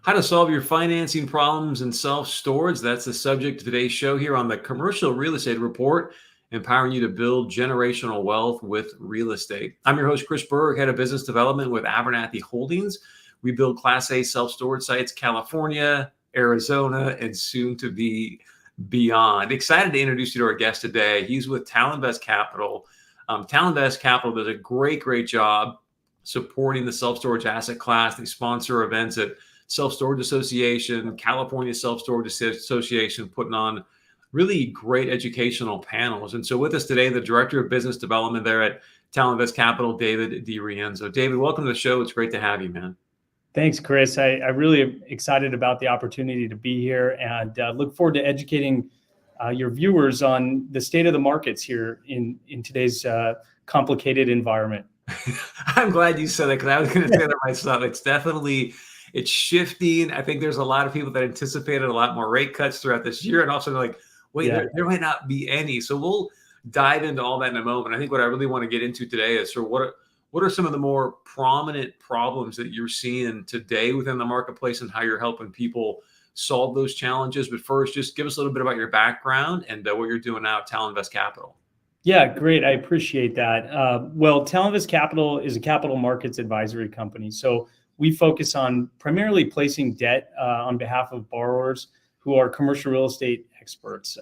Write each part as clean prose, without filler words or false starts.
How to solve your financing problems in self-storage. That's the subject of today's show here on the Commercial Real Estate Report, empowering you to build generational wealth with real estate. I'm your host, Chris Berg, Head of Business Development with Abernathy Holdings. We build Class A self-storage sites, California, Arizona, and soon to be beyond. Excited to introduce you to our guest today. He's with Talinvest Capital. Talinvest Capital does a great job supporting the self-storage asset class. They sponsor events at Self-Storage Association, California Self-Storage Association, putting on really great educational panels. And so with us today, the Director of Business Development there at Talinvest Capital, David DiRienzo. David, welcome to the show. It's great to have you, man. Thanks, Chris. I really am excited about the opportunity to be here and look forward to educating your viewers on the state of the markets here in today's complicated environment. I'm glad you said that because I was going to say that myself. It's shifting. I think there's a lot of people that anticipated a lot more rate cuts throughout this year. And also they're like, wait, there might not be any. So we'll dive into all that in a moment. I think what I really want to get into today is sort of what are some of the more prominent problems that you're seeing today within the marketplace and how you're helping people solve those challenges. But first, just give us a little bit about your background and what you're doing now at Talinvest Capital. Yeah, great. I appreciate that. Well, Talinvest Capital is a capital markets advisory company. So we focus on primarily placing debt on behalf of borrowers who are commercial real estate experts.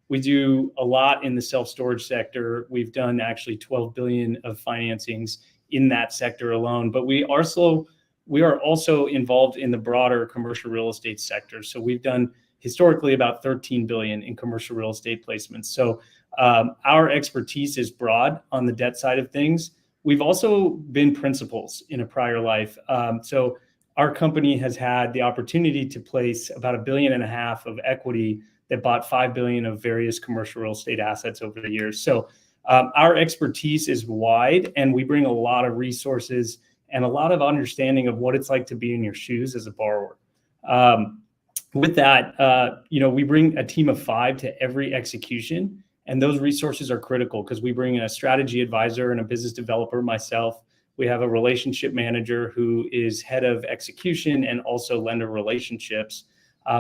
We do a lot in the self-storage sector. We've done actually 12 billion of financings in that sector alone, but we are also involved in the broader commercial real estate sector. So we've done historically about 13 billion in commercial real estate placements. So our expertise is broad on the debt side of things. We've also been principals in a prior life. So our company has had the opportunity to place about $1.5 billion of equity that bought 5 billion of various commercial real estate assets over the years. So our expertise is wide, and we bring a lot of resources and a lot of understanding of what it's like to be in your shoes as a borrower. With that, we bring a team of 5 to every execution. And those resources are critical because we bring in a strategy advisor and a business developer, myself. We have a relationship manager who is head of execution and also lender relationships.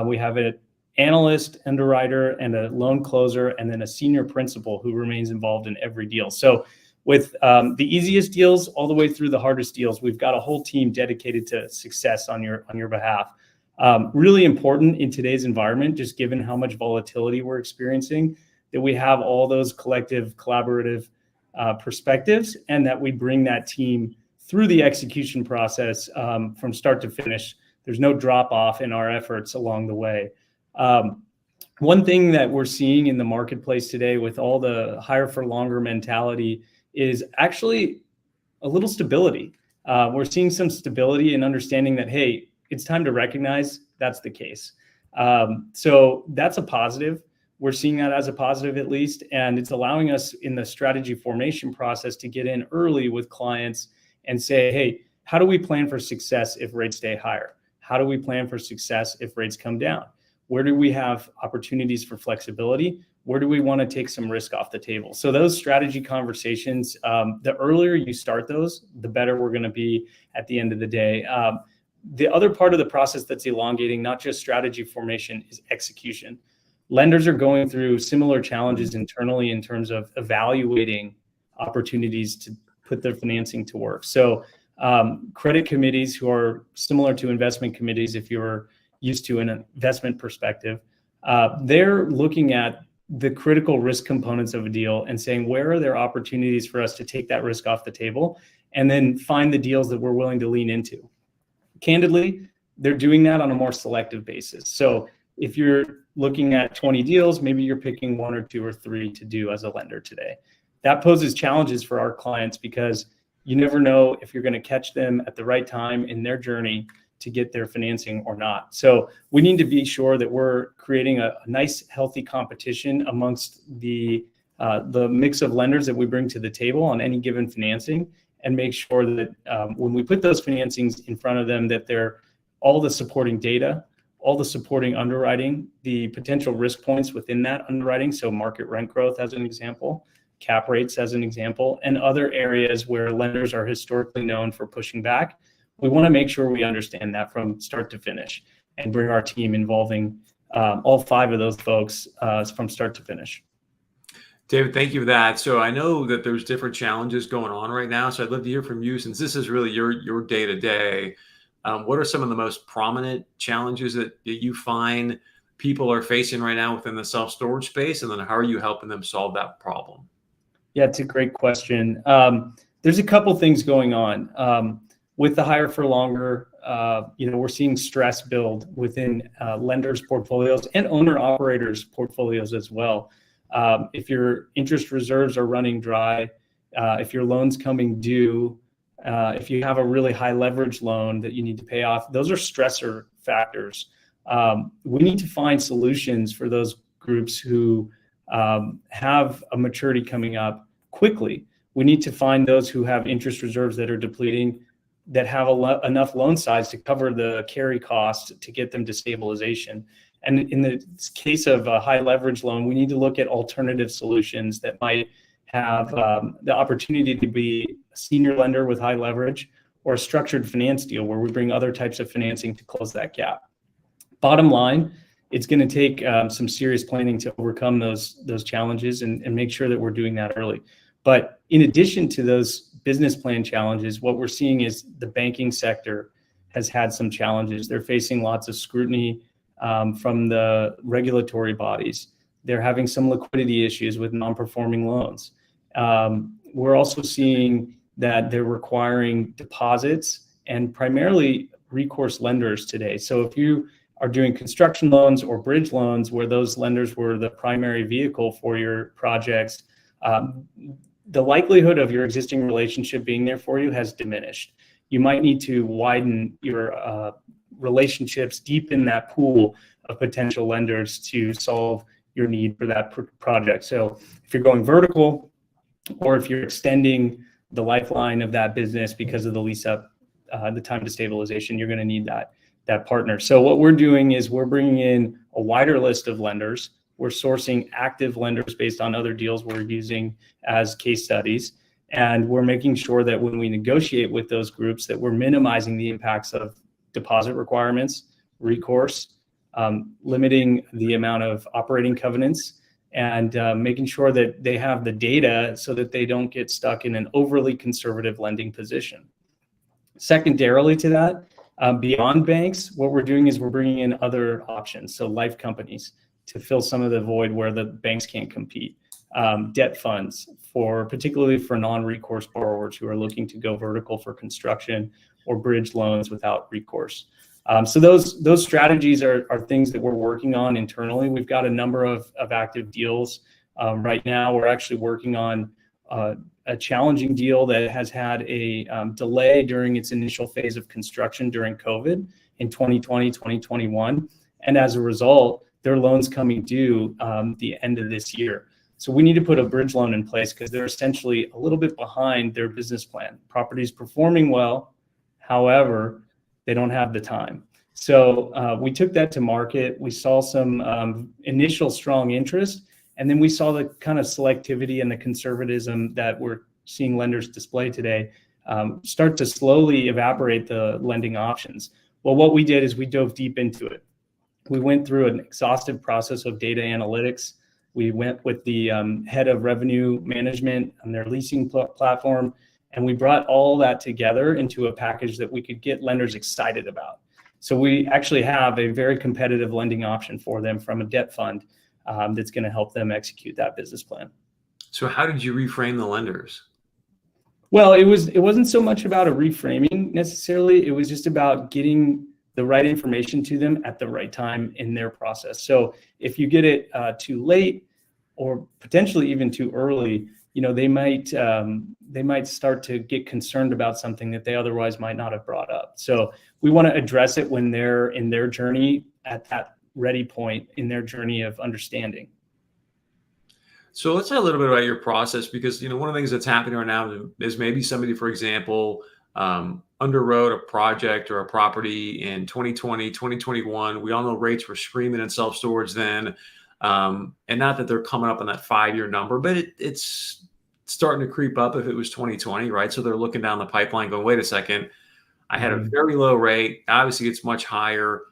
We have an analyst, underwriter, and a loan closer, and then a senior principal who remains involved in every deal. So with the easiest deals all the way through the hardest deals, we've got a whole team dedicated to success on your behalf. Really important in today's environment, just given how much volatility we're experiencing, that we have all those collective, collaborative perspectives, and that we bring that team through the execution process from start to finish. There's no drop off in our efforts along the way. One thing that we're seeing in the marketplace today with all the higher for longer mentality is actually a little stability. We're seeing some stability and understanding that, hey, it's time to recognize that's the case. So that's a positive. We're seeing that as a positive, at least, and it's allowing us in the strategy formation process to get in early with clients and say, hey, how do we plan for success if rates stay higher? How do we plan for success if rates come down? Where do we have opportunities for flexibility? Where do we want to take some risk off the table? So those strategy conversations, the earlier you start those, the better we're going to be at the end of the day. The other part of the process that's elongating, not just strategy formation, is execution. Lenders are going through similar challenges internally in terms of evaluating opportunities to put their financing to work. So credit committees, who are similar to investment committees if you're used to an investment perspective, they're looking at the critical risk components of a deal and saying, where are there opportunities for us to take that risk off the table and then find the deals that we're willing to lean into. Candidly, they're doing that on a more selective basis. So if you're looking at 20 deals, maybe you're picking 1 or 2 or 3 to do as a lender today. That poses challenges for our clients because you never know if you're going to catch them at the right time in their journey to get their financing or not. So we need to be sure that we're creating a nice, healthy competition amongst the mix of lenders that we bring to the table on any given financing, and make sure that when we put those financings in front of them, that they're all the supporting data, all the supporting underwriting, the potential risk points within that underwriting. So market rent growth as an example, cap rates as an example, and other areas where lenders are historically known for pushing back. We want to make sure we understand that from start to finish and bring our team involving all 5 of those folks from start to finish. David, thank you for that. So I know that there's different challenges going on right now. So I'd love to hear from you, since this is really your day to day. What are some of the most prominent challenges that you find people are facing right now within the self-storage space? And then how are you helping them solve that problem? Yeah, it's a great question. There's a couple things going on. With the higher for longer, we're seeing stress build within lenders' portfolios and owner-operators' portfolios as well. If your interest reserves are running dry, if your loan's coming due, if you have a really high leverage loan that you need to pay off, those are stressor factors. We need to find solutions for those groups who have a maturity coming up quickly. We need to find those who have interest reserves that are depleting, that have enough loan size to cover the carry cost to get them to stabilization. And in the case of a high leverage loan, we need to look at alternative solutions that might have the opportunity to be a senior lender with high leverage, or a structured finance deal where we bring other types of financing to close that gap. Bottom line, it's going to take some serious planning to overcome those challenges and make sure that we're doing that early. But in addition to those business plan challenges, what we're seeing is the banking sector has had some challenges. They're facing lots of scrutiny from the regulatory bodies. They're having some liquidity issues with non-performing loans. We're also seeing that they're requiring deposits and primarily recourse lenders today. So if you are doing construction loans or bridge loans where those lenders were the primary vehicle for your projects, the likelihood of your existing relationship being there for you has diminished. You might need to widen your relationships, deepen that pool of potential lenders to solve your need for that project. So if you're going vertical, or if you're extending the lifeline of that business because of the lease up, the time to stabilization, you're going to need that partner. So what we're doing is we're bringing in a wider list of lenders. We're sourcing active lenders based on other deals we're using as case studies. And we're making sure that when we negotiate with those groups, that we're minimizing the impacts of deposit requirements, recourse, limiting the amount of operating covenants, and making sure that they have the data so that they don't get stuck in an overly conservative lending position. Secondarily to that, beyond banks, what we're doing is we're bringing in other options, so life companies, to fill some of the void where the banks can't compete. Debt funds, particularly for non-recourse borrowers who are looking to go vertical for construction, or bridge loans without recourse. So those strategies are things that we're working on internally. We've got a number of active deals. Right now, we're actually working on a challenging deal that has had a delay during its initial phase of construction during COVID in 2020, 2021. And as a result, their loans coming due the end of this year. So we need to put a bridge loan in place because they're essentially a little bit behind their business plan. Property's performing well, however, they don't have the time. So we took that to market. We saw some initial strong interest, and then we saw the kind of selectivity and the conservatism that we're seeing lenders display today start to slowly evaporate the lending options. Well, what we did is we dove deep into it. We went through an exhaustive process of data analytics. We went with the head of revenue management on their leasing platform, and we brought all that together into a package that we could get lenders excited about. So we actually have a very competitive lending option for them from a debt fund that's going to help them execute that business plan. So how did you reframe the lenders? Well, it wasn't so much about a reframing necessarily. It was just about getting the right information to them at the right time in their process. So if you get it too late, or potentially even too early, they might start to get concerned about something that they otherwise might not have brought up. So we want to address it when they're in their journey, at that ready point in their journey of understanding. So let's talk a little bit about your process, because one of the things that's happening right now is maybe somebody, for example, underwrote a project or a property in 2020, 2021. We all know rates were screaming in self-storage then. And not that they're coming up on that 5-year number, but it's starting to creep up if it was 2020, right? So they're looking down the pipeline going, wait a second, I had a very low rate. Obviously, it's much higher.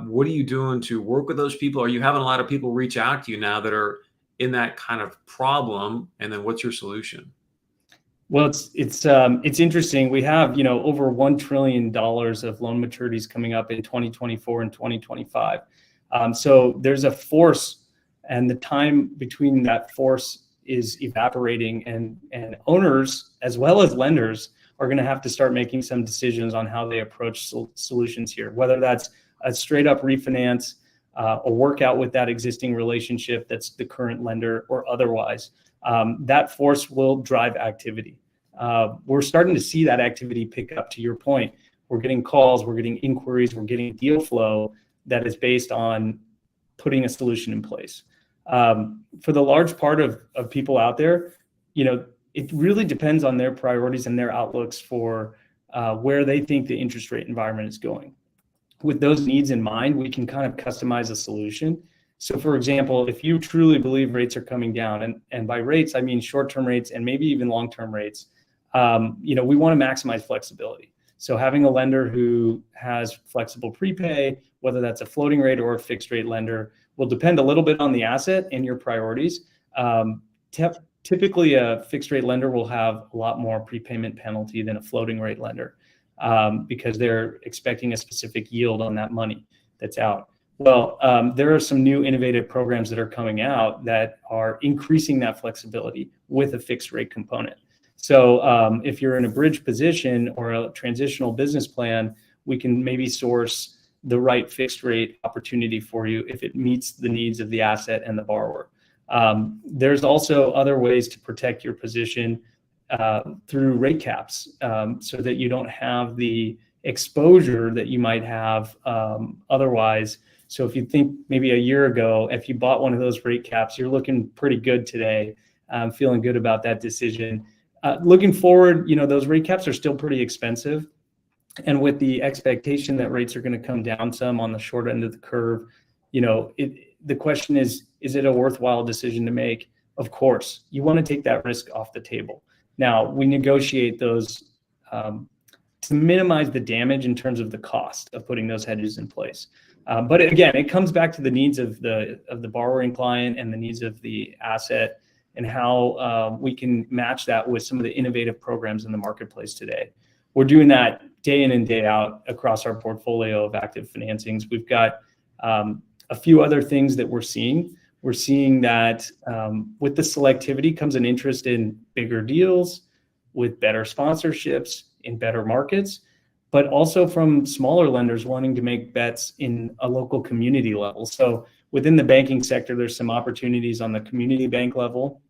What are you doing to work with those people? Are you having a lot of people reach out to you now that are in that kind of problem? And then what's your solution? Well, it's interesting. We have, over $1 trillion of loan maturities coming up in 2024 and 2025. So there's a force, and the time between that force is evaporating, and owners as well as lenders are going to have to start making some decisions on how they approach solutions here, whether that's a straight up refinance, a workout with that existing relationship that's the current lender, or otherwise. That force will drive activity. We're starting to see that activity pick up. To your point, we're getting calls, we're getting inquiries, we're getting deal flow that is based on putting a solution in place. For the large part of people out there, it really depends on their priorities and their outlooks for where they think the interest rate environment is going. With those needs in mind, we can kind of customize a solution. So for example, if you truly believe rates are coming down, and by rates, I mean short-term rates and maybe even long-term rates, we want to maximize flexibility. So having a lender who has flexible prepay, whether that's a floating rate or a fixed rate lender, will depend a little bit on the asset and your priorities. Typically, a fixed rate lender will have a lot more prepayment penalty than a floating rate lender, because they're expecting a specific yield on that money that's out. Well, there are some new innovative programs that are coming out that are increasing that flexibility with a fixed rate component. So if you're in a bridge position or a transitional business plan, we can maybe source the right fixed rate opportunity for you if it meets the needs of the asset and the borrower. There's also other ways to protect your position through rate caps, so that you don't have the exposure that you might have otherwise. So if you think maybe a year ago, if you bought one of those rate caps, you're looking pretty good today. Feeling good about that decision. Looking forward, those rate caps are still pretty expensive. And with the expectation that rates are going to come down some on the short end of the curve, the question is it a worthwhile decision to make? Of course, you want to take that risk off the table. Now, we negotiate those to minimize the damage in terms of the cost of putting those hedges in place. But again, it comes back to the needs of the borrowing client and the needs of the asset, and how we can match that with some of the innovative programs in the marketplace today. We're doing that day in and day out across our portfolio of active financings. We've got a few other things that we're seeing. We're seeing that with the selectivity comes an interest in bigger deals, with better sponsorships in better markets, but also from smaller lenders wanting to make bets in a local community level. So within the banking sector, there's some opportunities on the community bank level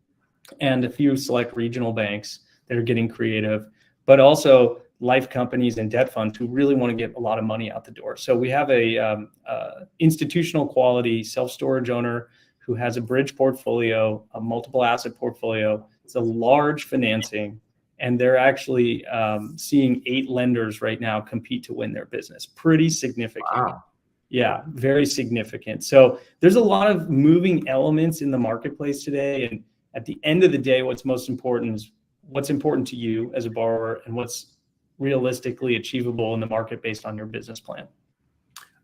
and a few select regional banks that are getting creative, but also life companies and debt funds who really want to get a lot of money out the door. So we have a institutional quality self-storage owner who has a bridge portfolio, a multiple asset portfolio. It's a large financing, and they're actually seeing 8 lenders right now compete to win their business. Pretty significant. Wow. Yeah, very significant. So there's a lot of moving elements in the marketplace today. And at the end of the day, what's most important is what's important to you as a borrower and what's realistically achievable in the market based on your business plan.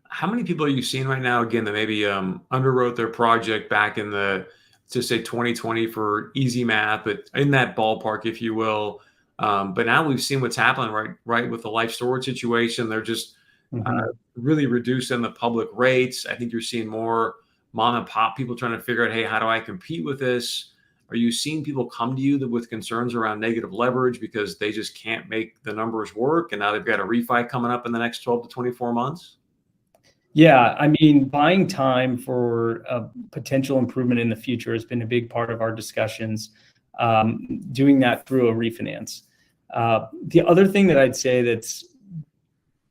How many people are you seeing right now, again, that maybe underwrote their project back in to say 2020 for easy math, but in that ballpark, if you will. But now we've seen what's happening right with the life storage situation. They're just really reducing the public rates. I think you're seeing more mom and pop people trying to figure out, hey, how do I compete with this? Are you seeing people come to you with concerns around negative leverage because they just can't make the numbers work, and now they've got a refi coming up in the next 12 to 24 months? Yeah, I mean, buying time for a potential improvement in the future has been a big part of our discussions, doing that through a refinance. The other thing that I'd say that's,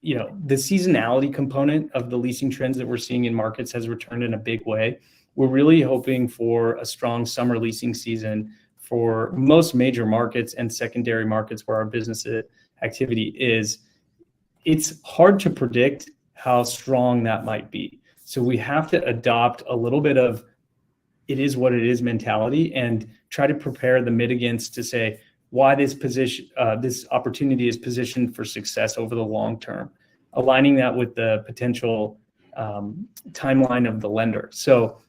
the seasonality component of the leasing trends that we're seeing in markets has returned in a big way. We're really hoping for a strong summer leasing season for most major markets and secondary markets where our business activity is. It's hard to predict how strong that might be. So we have to adopt a little bit of it is what it is mentality and try to prepare the mitigants to say, why this opportunity is positioned for success over the long term, aligning that with the potential timeline of the lender. So,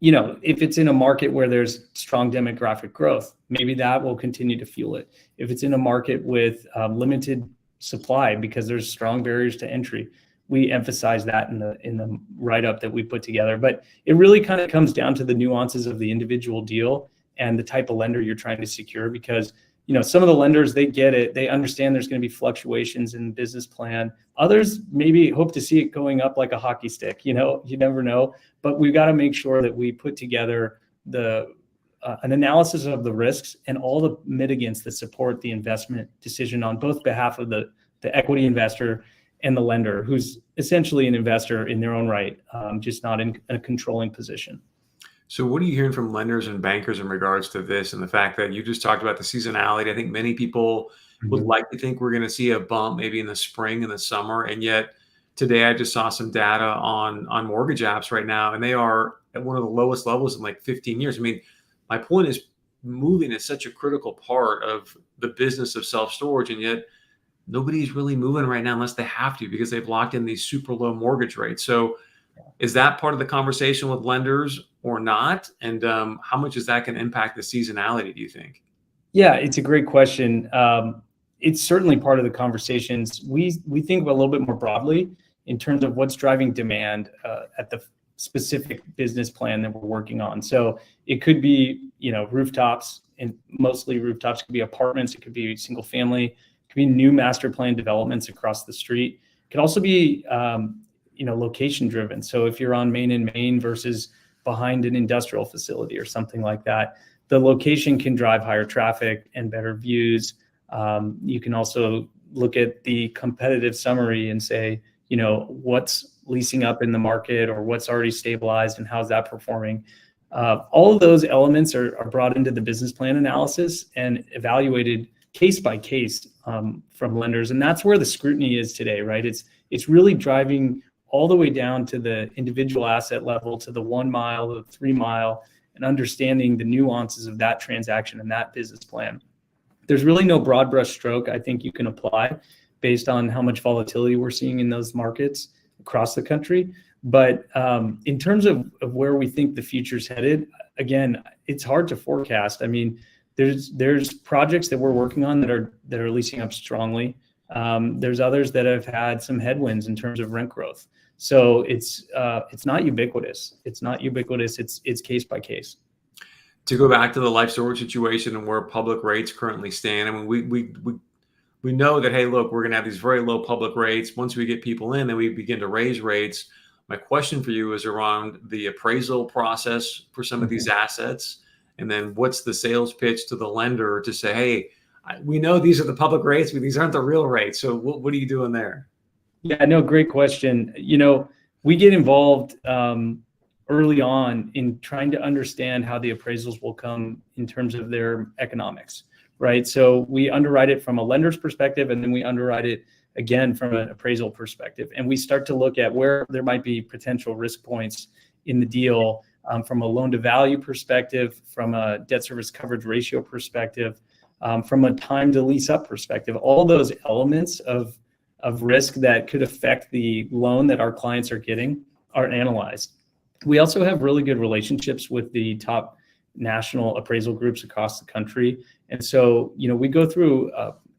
if it's in a market where there's strong demographic growth, maybe that will continue to fuel it. If it's in a market with limited supply because there's strong barriers to entry, we emphasize that in the write-up that we put together. But it really kind of comes down to the nuances of the individual deal and the type of lender you're trying to secure, because some of the lenders, they get it, they understand there's going to be fluctuations in business plan. Others maybe hope to see it going up like a hockey stick. You never know. But we've got to make sure that we put together an analysis of the risks and all the mitigants that support the investment decision on both behalf of the equity investor and the lender, who's essentially an investor in their own right, just not in a controlling position. So what are you hearing from lenders and bankers in regards to this and the fact that you just talked about the seasonality? I think many people would like to think we're going to see a bump maybe in the spring and the summer. And yet today I just saw some data on mortgage apps right now, and they are at one of the lowest levels in like 15 years. I mean, my point is, moving is such a critical part of the business of self-storage, and yet nobody's really moving right now unless they have to, because they've locked in these super low mortgage rates. So is that part of the conversation with lenders or not? And how much is that going to impact the seasonality, do you think? Yeah, it's a great question. It's certainly part of the conversations. We think a little bit more broadly in terms of what's driving demand at the specific business plan that we're working on. So it could be, rooftops, and mostly rooftops. It could be apartments. It could be single family. It could be new master plan developments across the street. It could also be, location driven. So if you're on Main and Main versus behind an industrial facility or something like that, the location can drive higher traffic and better views. You can also look at the competitive summary and say, what's leasing up in the market or what's already stabilized and how's that performing. All of those elements are brought into the business plan analysis and evaluated case by case from lenders. And that's where the scrutiny is today, right? It's really driving all the way down to the individual asset level, to the 1 mile, the 3 mile, and understanding the nuances of that transaction and that business plan. There's really no broad brush stroke I think you can apply based on how much volatility we're seeing in those markets across the country. But in terms of where we think the future's headed, again, it's hard to forecast. I mean, there's projects that we're working on that are leasing up strongly. There's others that have had some headwinds in terms of rent growth. So it's not ubiquitous. It's case by case. To go back to the life storage situation and where public rates currently stand, I mean, we know that, hey, look, we're going to have these very low public rates. Once we get people in, then we begin to raise rates. My question for you is around the appraisal process for some of these assets. And then what's the sales pitch to the lender to say, hey, we know these are the public rates, but these aren't the real rates. So what are you doing there? Yeah, no, great question. We get involved early on in trying to understand how the appraisals will come in terms of their economics, right? So we underwrite it from a lender's perspective, and then we underwrite it again from an appraisal perspective. And we start to look at where there might be potential risk points in the deal from a loan to value perspective, from a debt service coverage ratio perspective, from a time to lease up perspective. All those elements of risk that could affect the loan that our clients are getting are analyzed. We also have really good relationships with the top national appraisal groups across the country. And so, we go through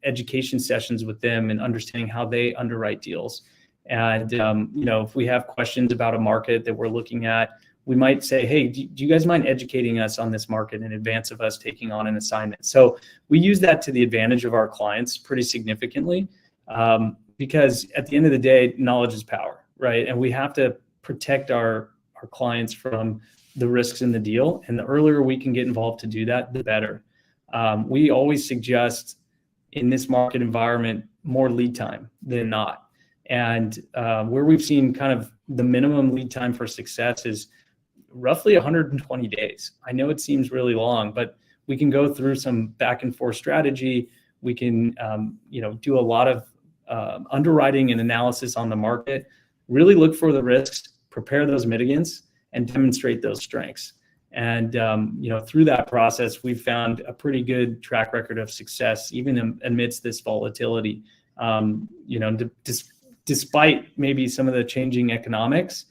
education sessions with them and understanding how they underwrite deals. And, if we have questions about a market that we're looking at, we might say, hey, do you guys mind educating us on this market in advance of us taking on an assignment? So we use that to the advantage of our clients pretty significantly, because at the end of the day, knowledge is power, right? And we have to protect our clients from the risks in the deal. And the earlier we can get involved to do that, the better. We always suggest in this market environment, more lead time than not. And where we've seen kind of the minimum lead time for success is roughly 120 days. I know it seems really long, but we can go through some back and forth strategy. We can, do a lot of underwriting and analysis on the market, really look for the risks, prepare those mitigants, and demonstrate those strengths. And through that process, we've found a pretty good track record of success, even amidst this volatility. Despite maybe some of the changing economics,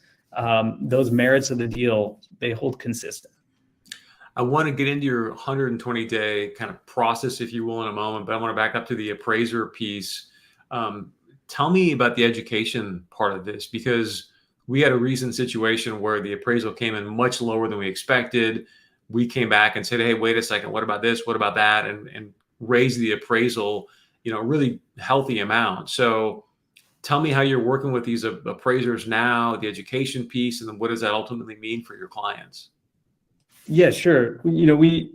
those merits of the deal, they hold consistent. I want to get into your 120-day kind of process, if you will, in a moment, but I want to back up to the appraiser piece. Tell me about the education part of this, because we had a recent situation where the appraisal came in much lower than we expected. We came back and said, hey, wait a second, what about this? What about that? And raised the appraisal, a really healthy amount. So tell me how you're working with these appraisers now, the education piece, and then what does that ultimately mean for your clients? Yeah, sure. We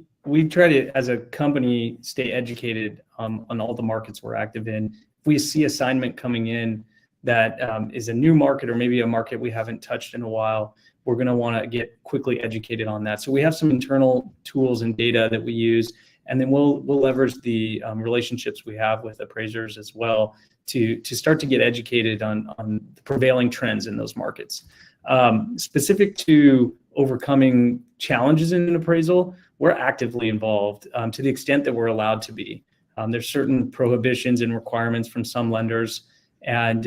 try to, as a company, stay educated on all the markets we're active in. If we see assignment coming in that is a new market, or maybe a market we haven't touched in a while, we're going to want to get quickly educated on that. So we have some internal tools and data that we use, and then we'll leverage the relationships we have with appraisers as well to start to get educated on the prevailing trends in those markets. Specific to overcoming challenges in an appraisal, we're actively involved to the extent that we're allowed to be. There's certain prohibitions and requirements from some lenders, and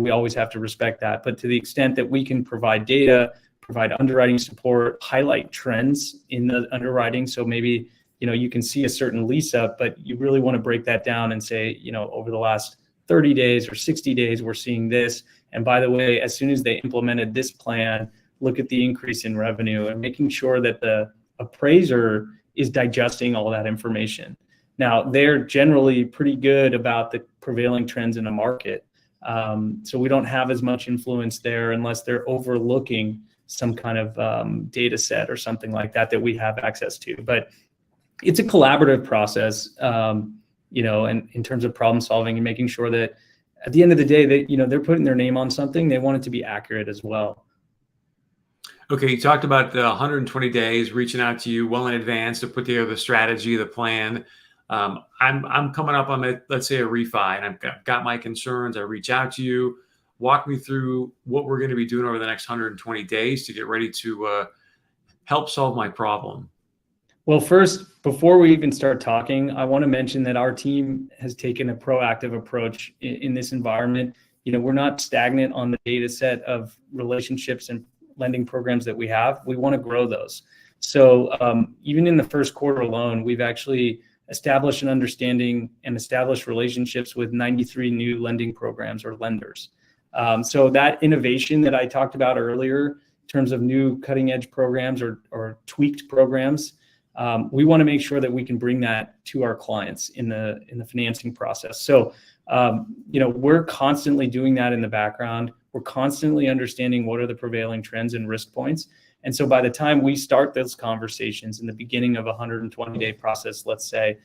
we always have to respect that. But to the extent that we can provide data, provide underwriting support, highlight trends in the underwriting, so maybe you can see a certain lease up, but you really want to break that down and say, over the last 30 days or 60 days, we're seeing this. And by the way, as soon as they implemented this plan, look at the increase in revenue, and making sure that the appraiser is digesting all that information. Now, they're generally pretty good about the prevailing trends in the market. So we don't have as much influence there unless they're overlooking some kind of data set or something like that we have access to. But it's a collaborative process, and in terms of problem solving and making sure that at the end of the day, they're putting their name on something. They want it to be accurate as well. Okay, you talked about the 120 days, reaching out to you well in advance to put together the strategy, the plan. I'm coming up on let's say a refi, and I've got my concerns. I reach out to you. Walk me through what we're going to be doing over the next 120 days to get ready to help solve my problem. Well, first, before we even start talking, I want to mention that our team has taken a proactive approach in this environment. We're not stagnant on the data set of relationships and lending programs that we have. We want to grow those. So even in the first quarter alone, we've actually established an understanding and established relationships with 93 new lending programs or lenders. So that innovation that I talked about earlier in terms of new cutting edge programs or tweaked programs, we want to make sure that we can bring that to our clients in the financing process. So, we're constantly doing that in the background. We're constantly understanding what are the prevailing trends and risk points. And so by the time we start those conversations in the beginning of a 120-day process, let's say,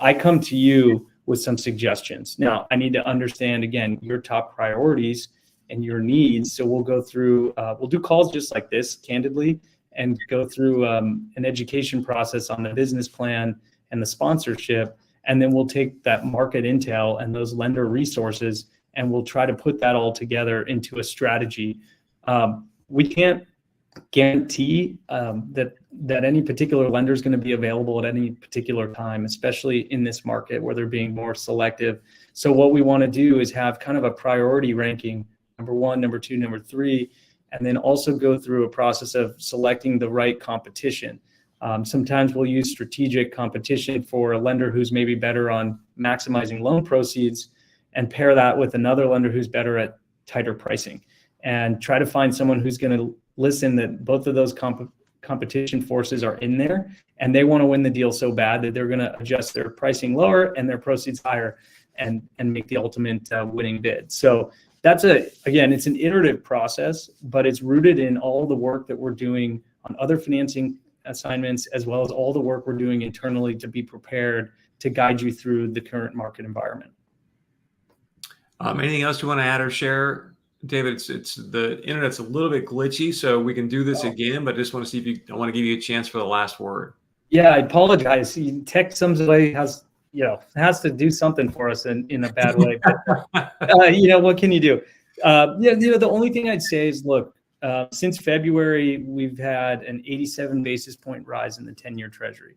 I come to you with some suggestions. Now, I need to understand, again, your top priorities and your needs. So we'll go through, we'll do calls just like this, candidly, and go through an education process on the business plan and the sponsorship. And then we'll take that market intel and those lender resources, and we'll try to put that all together into a strategy. We can't guarantee that any particular lender is going to be available at any particular time, especially in this market where they're being more selective. So what we want to do is have kind of a priority ranking, number 1, number 2, number 3, and then also go through a process of selecting the right competition. Sometimes we'll use strategic competition for a lender who's maybe better on maximizing loan proceeds, and pair that with another lender who's better at tighter pricing, and try to find someone who's going to listen that both of those competition forces are in there, and they want to win the deal so bad that they're going to adjust their pricing lower and their proceeds higher and make the ultimate winning bid. So that's again, it's an iterative process, but it's rooted in all the work that we're doing on other financing assignments, as well as all the work we're doing internally to be prepared to guide you through the current market environment. Anything else you want to add or share, David? It's the internet's a little bit glitchy, so we can do this again, but I just want to see if I want to give you a chance for the last word. Yeah, I apologize. Tech somebody has to do something for us in a bad way. But, what can you do? The only thing I'd say is, look, Since February, we've had an 87 basis point rise in the 10-year Treasury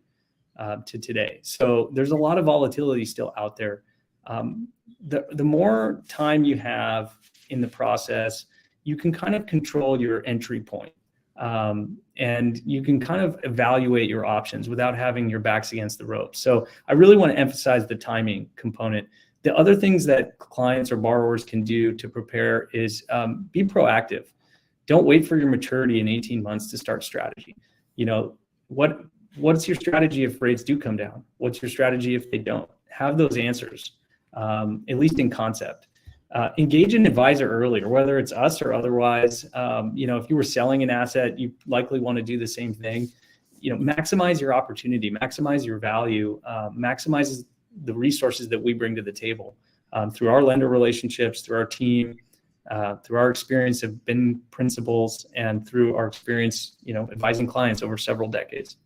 to today. So there's a lot of volatility still out there. The more time you have in the process, you can kind of control your entry point. And you can kind of evaluate your options without having your backs against the ropes. So I really want to emphasize the timing component. The other things that clients or borrowers can do to prepare is be proactive. Don't wait for your maturity in 18 months to start strategy. You know, what's your strategy if rates do come down? What's your strategy if they don't? Have those answers, at least in concept. Engage an advisor earlier, whether it's us or otherwise. You know, if you were selling an asset, you likely want to do the same thing. You know, maximize your opportunity, maximize your value, maximize the resources that we bring to the table through our lender relationships, through our team, through our experience of BIN principles, and through our experience, you know, advising clients over several decades.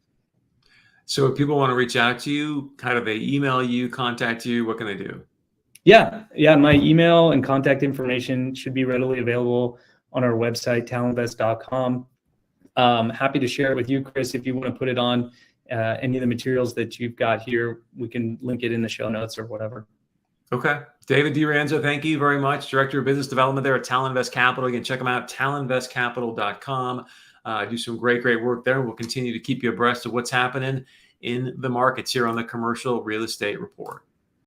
So if people want to reach out to you, kind of they email you, contact you, what can they do? Yeah. My email and contact information should be readily available on our website, talinvest.com. Happy to share it with you, Chris. If you want to put it on any of the materials that you've got here, we can link it in the show notes or whatever. Okay. David DiRienzo, thank you very much. Director of Business Development there at Talinvest Capital. You can check them out, talinvestcapital.com. Do some great work there. We'll continue to keep you abreast of what's happening in the markets here on the Commercial Real Estate Report.